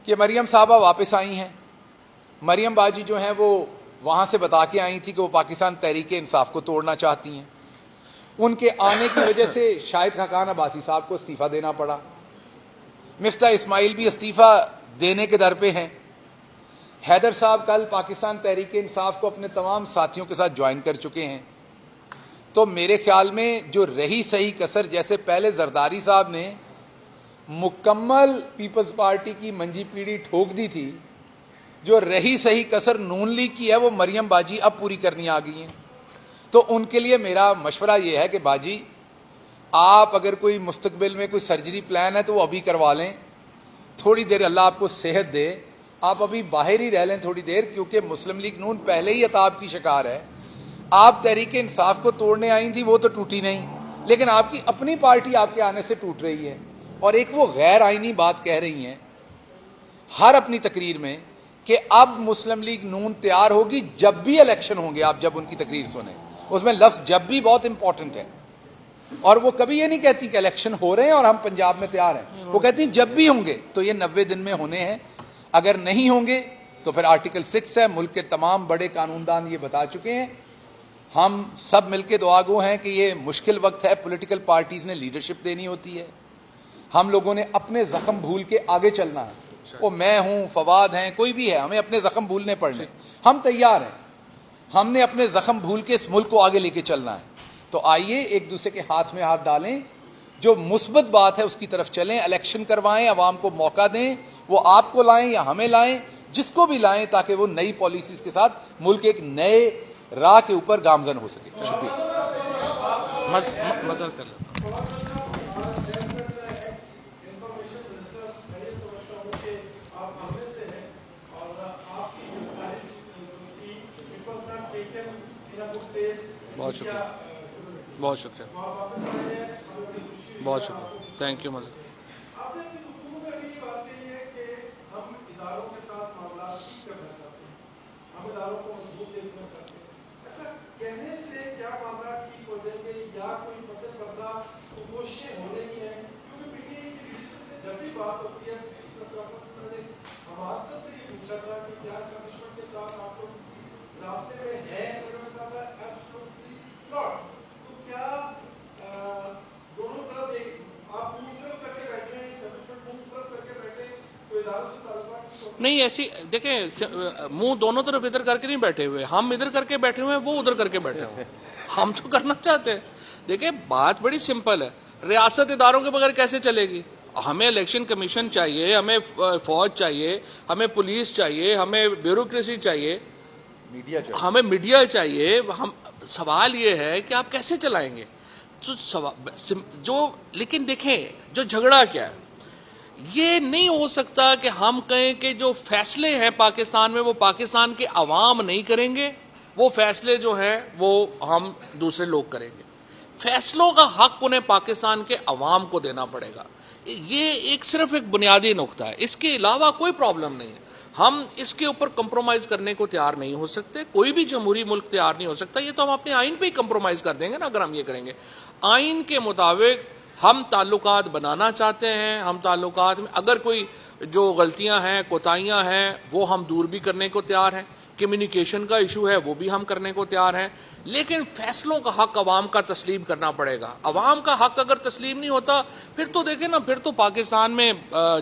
کہ مریم صاحبہ واپس آئی ہیں. مریم باجی جو ہیں وہ وہاں سے بتا کے آئی تھی کہ وہ پاکستان تحریک انصاف کو توڑنا چاہتی ہیں. ان کے آنے کی وجہ سے شاہد خاقان عباسی صاحب کو استعفیٰ دینا پڑا. مفتاح اسماعیل بھی استعفیٰ دینے کے در پہ ہیں. حیدر صاحب کل پاکستان تحریک انصاف کو اپنے تمام ساتھیوں کے ساتھ جوائن کر چکے ہیں. تو میرے خیال میں جو رہی صحیح کسر، جیسے پہلے زرداری صاحب نے مکمل پیپلز پارٹی کی منجی پیڑھی ٹھوک دی تھی، جو رہی صحیح کسر نون لیگ کی ہے وہ مریم باجی اب پوری کرنی آ گئی ہیں. تو ان کے لیے میرا مشورہ یہ ہے کہ باجی آپ اگر کوئی مستقبل میں کوئی سرجری پلان ہے تو وہ ابھی کروا لیں. تھوڑی دیر اللہ آپ کو صحت دے، آپ ابھی باہر ہی رہ لیں تھوڑی دیر، کیونکہ مسلم لیگ نون پہلے ہی عطاب کی شکار ہے. آپ تحریک انصاف کو توڑنے آئی تھی، وہ تو ٹوٹی نہیں، لیکن آپ کی اپنی پارٹی آپ کے آنے سے ٹوٹ رہی ہے. اور ایک وہ غیر آئینی بات کہہ رہی ہیں ہر اپنی تقریر میں کہ اب مسلم لیگ نون تیار ہوگی جب بھی الیکشن ہوں گے. آپ جب ان کی تقریر سنیں اس میں لفظ جب بھی بہت امپورٹنٹ ہے، اور وہ کبھی یہ نہیں کہتی کہ الیکشن ہو رہے ہیں اور ہم پنجاب میں تیار ہیں. وہ کہتی ہیں جب بھی ہوں گے. تو یہ 90 دن میں ہونے ہیں. اگر نہیں ہوں گے تو پھر آرٹیکل 6 ہے. ملک کے تمام بڑے قانون دان یہ بتا چکے ہیں. ہم سب مل کے دعا گو ہیں کہ یہ مشکل وقت ہے. پولیٹیکل پارٹیز نے لیڈرشپ دینی ہوتی ہے. ہم لوگوں نے اپنے زخم بھول کے آگے چلنا ہے. وہ میں ہوں، فواد ہیں، کوئی بھی ہے، ہمیں اپنے زخم بھولنے پڑنے. ہم تیار ہیں. ہم نے اپنے زخم بھول کے اس ملک کو آگے لے کے چلنا ہے. تو آئیے ایک دوسرے کے ہاتھ میں ہاتھ ڈالیں، جو مثبت بات ہے اس کی طرف چلیں. الیکشن کروائیں، عوام کو موقع دیں، وہ آپ کو لائیں یا ہمیں لائیں، جس کو بھی لائیں، تاکہ وہ نئی پالیسیز کے ساتھ ملک ایک نئے راہ کے اوپر گامزن ہو سکے. شکریہ. مزہ کر لیتا ہوں. بہت شکریہ، بہت شکریہ، بہت شکریہ. Thank you. مزہ نہیں ایسی دیکھیں، منہ دونوں طرف ادھر کر کے نہیں بیٹھے ہوئے. ہم ادھر کر کے بیٹھے ہوئے ہیں، وہ ادھر کر کے بیٹھے ہوئے ہیں. ہم تو کرنا چاہتے ہیں. دیکھیں بات بڑی سمپل ہے. ریاست اداروں کے بغیر کیسے چلے گی؟ ہمیں الیکشن کمیشن چاہیے، ہمیں فوج چاہیے، ہمیں پولیس چاہیے، ہمیں بیوروکریسی چاہیے، ہمیں میڈیا چاہیے. سوال یہ ہے کہ آپ کیسے چلائیں گے؟ لیکن دیکھیں جو جھگڑا کیا ہے، یہ نہیں ہو سکتا کہ ہم کہیں کہ جو فیصلے ہیں پاکستان میں وہ پاکستان کے عوام نہیں کریں گے، وہ فیصلے جو ہیں وہ ہم دوسرے لوگ کریں گے. فیصلوں کا حق انہیں پاکستان کے عوام کو دینا پڑے گا. یہ صرف ایک بنیادی نقطہ ہے. اس کے علاوہ کوئی پرابلم نہیں ہے. ہم اس کے اوپر کمپرومائز کرنے کو تیار نہیں ہو سکتے. کوئی بھی جمہوری ملک تیار نہیں ہو سکتا. یہ تو ہم اپنے آئین پہ ہی کمپرومائز کر دیں گے نا اگر ہم یہ کریں گے. آئین کے مطابق ہم تعلقات بنانا چاہتے ہیں. ہم تعلقات میں اگر کوئی جو غلطیاں ہیں، کوتاہیاں ہیں، وہ ہم دور بھی کرنے کو تیار ہیں. کمیونیکیشن کا ایشو ہے وہ بھی ہم کرنے کو تیار ہیں. لیکن فیصلوں کا حق عوام کا تسلیم کرنا پڑے گا. عوام کا حق اگر تسلیم نہیں ہوتا پھر تو دیکھیں نا، پھر تو پاکستان میں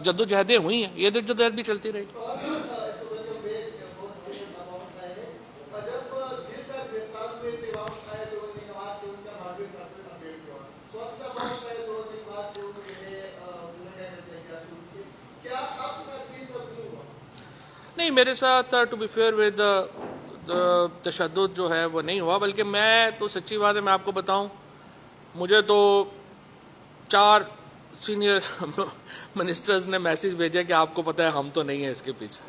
جدوجہدیں ہوئی ہیں، یہ جدوجہد بھی چلتی رہی. نہیں میرے ساتھ ٹو بی فیئر ود تشدد جو ہے وہ نہیں ہوا، بلکہ میں تو سچی بات ہے میں آپ کو بتاؤں، مجھے تو 4 سینئر منسٹرز نے میسج بھیجا کہ آپ کو پتہ ہے ہم تو نہیں ہیں اس کے پیچھے.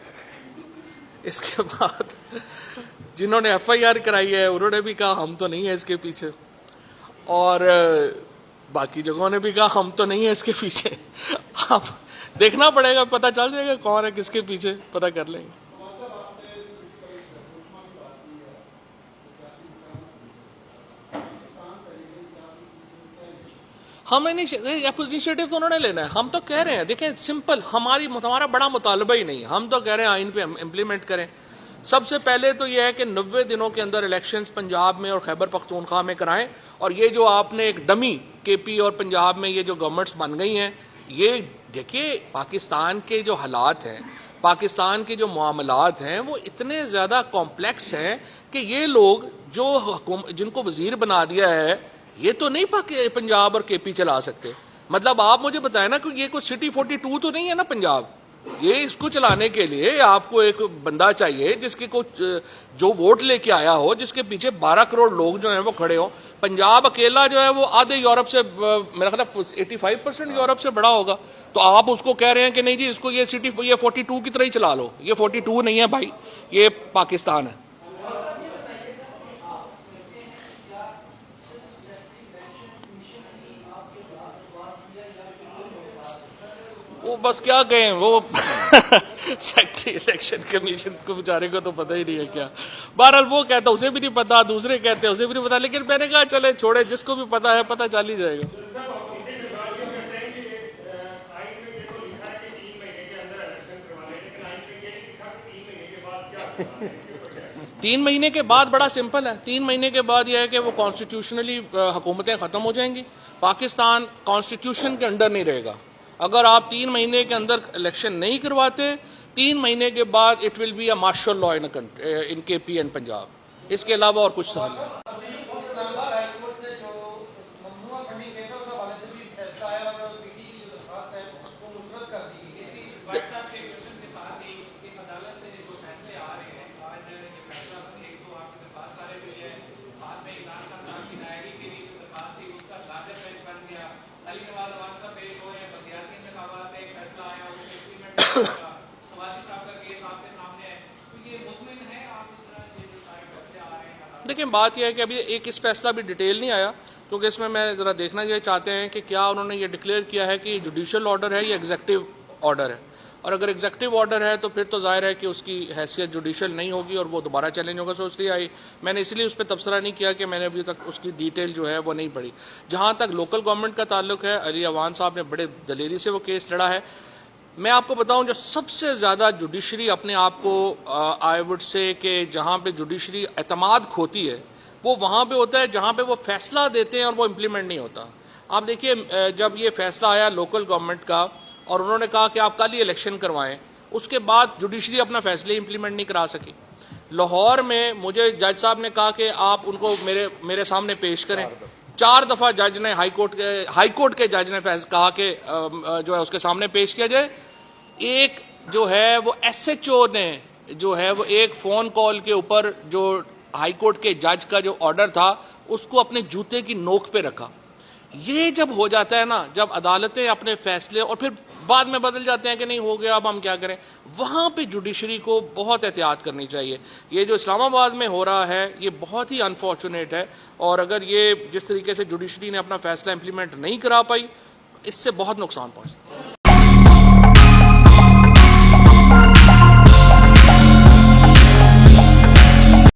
اس کے بعد جنہوں نے ایف آئی آر کرائی ہے انہوں نے بھی کہا ہم تو نہیں ہیں اس کے پیچھے، اور باقی جگہوں نے بھی کہا ہم تو نہیں ہیں اس کے پیچھے. آپ دیکھنا پڑے گا، پتہ چل جائے گا کون ہے کس کے پیچھے، پتہ کر لیں گے. ہم انیشیٹو تو انہوں نے لینا ہے. ہم تو کہہ رہے ہیں دیکھیں سمپل ہمارا بڑا مطالبہ ہی نہیں ہے. ہم تو کہہ رہے ہیں آئین پہ امپلیمنٹ کریں. سب سے پہلے تو یہ ہے کہ 90 دنوں کے اندر الیکشنز پنجاب میں اور خیبر پختونخوا میں کرائیں. اور یہ جو آپ نے ایک ڈمی کے پی اور پنجاب میں یہ جو گورنمنٹس بن گئی ہیں, یہ دیکھیے پاکستان کے جو حالات ہیں, پاکستان کے جو معاملات ہیں وہ اتنے زیادہ کمپلیکس ہیں کہ یہ لوگ جو جن کو وزیر بنا دیا ہے یہ تو نہیں پنجاب اور کے پی چلا سکتے. مطلب آپ مجھے بتائیں نا کہ یہ کوئی سٹی 42 تو نہیں ہے نا پنجاب. یہ اس کو چلانے کے لیے آپ کو ایک بندہ چاہیے جس کے جو ووٹ لے کے آیا ہو, جس کے پیچھے 12 کروڑ لوگ جو ہیں وہ کھڑے ہوں. پنجاب اکیلا جو ہے وہ آدھے یورپ سے, میرا خیال 85% یورپ سے بڑا ہوگا. تو آپ اس کو کہہ رہے ہیں کہ نہیں جی اس کو یہ سٹی یہ 42 کی طرح ہی چلا لو. یہ 42 نہیں ہے بھائی, یہ پاکستان ہے. وہ بس کیا کہیں, وہ سیکٹری الیکشن کمیشن کو بیچارے کو تو پتہ ہی نہیں ہے کیا. بہرحال وہ کہتا اسے بھی نہیں پتا, دوسرے کہتے اسے بھی نہیں پتا, لیکن میں نے کہا چلے چھوڑے, جس کو بھی پتا ہے پتہ چل ہی جائے گا. 3 مہینے کے بعد بڑا سمپل ہے. 3 مہینے کے بعد یہ ہے کہ وہ کانسٹیٹیوشنلی حکومتیں ختم ہو جائیں گی. پاکستان کانسٹیٹیوشن کے انڈر نہیں رہے گا. اگر آپ 3 مہینے کے اندر الیکشن نہیں کرواتے, 3 مہینے کے بعد it will be a martial law in K P and Punjab. اس کے علاوہ اور کچھ حل نہیں. دیکھیں بات یہ ہے کہ ابھی ایک اس فیصلہ بھی ڈیٹیل نہیں آیا, کیونکہ اس میں ذرا دیکھنا یہ چاہتے ہیں کہ کیا انہوں نے یہ ڈکلیئر کیا ہے کہ یہ جوڈیشل آرڈر ہے یا ایگزیکٹو آرڈر ہے. اور اگر ایگزیکٹو آرڈر ہے تو پھر تو ظاہر ہے کہ اس کی حیثیت جوڈیشل نہیں ہوگی اور وہ دوبارہ چیلنج ہوگا. سو اس لیے میں نے اس لیے اس پہ تبصرہ نہیں کیا کہ میں نے ابھی تک اس کی ڈیٹیل جو ہے وہ نہیں پڑھی. جہاں تک لوکل گورنمنٹ کا تعلق ہے, علی اوان صاحب نے بڑے دلیری سے وہ کیس لڑا ہے. میں آپ کو بتاؤں جو سب سے زیادہ جوڈیشری اپنے آپ کو آئی وڈ سے کہ جہاں پہ جوڈیشری اعتماد کھوتی ہے وہ وہاں پہ ہوتا ہے جہاں پہ وہ فیصلہ دیتے ہیں اور وہ امپلیمنٹ نہیں ہوتا. آپ دیکھیے جب یہ فیصلہ آیا لوکل گورنمنٹ کا اور انہوں نے کہا کہ آپ کل ہی الیکشن کروائیں, اس کے بعد جوڈیشری اپنا فیصلے امپلیمنٹ نہیں کرا سکی. لاہور میں مجھے جج صاحب نے کہا کہ آپ ان کو میرے سامنے پیش کریں. 4 دفعہ جج نے ہائی کورٹ کے جج نے کہا کہ جو ہے اس کے سامنے پیش کیا جائے. ایک جو ہے وہ ایس ایچ او نے جو ہے وہ ایک فون کال کے اوپر جو ہائی کورٹ کے جج کا جو آرڈر تھا اس کو اپنے جوتے کی نوک پہ رکھا. یہ جب ہو جاتا ہے نا, جب عدالتیں اپنے فیصلے اور پھر بعد میں بدل جاتے ہیں کہ نہیں ہو گیا اب ہم کیا کریں, وہاں پہ جوڈیشری کو بہت احتیاط کرنی چاہیے. یہ جو اسلام آباد میں ہو رہا ہے یہ بہت ہی انفارچونیٹ ہے, اور اگر یہ جس طریقے سے جوڈیشری نے اپنا فیصلہ امپلیمنٹ نہیں کرا پائی اس سے بہت نقصان پہنچتا ہے.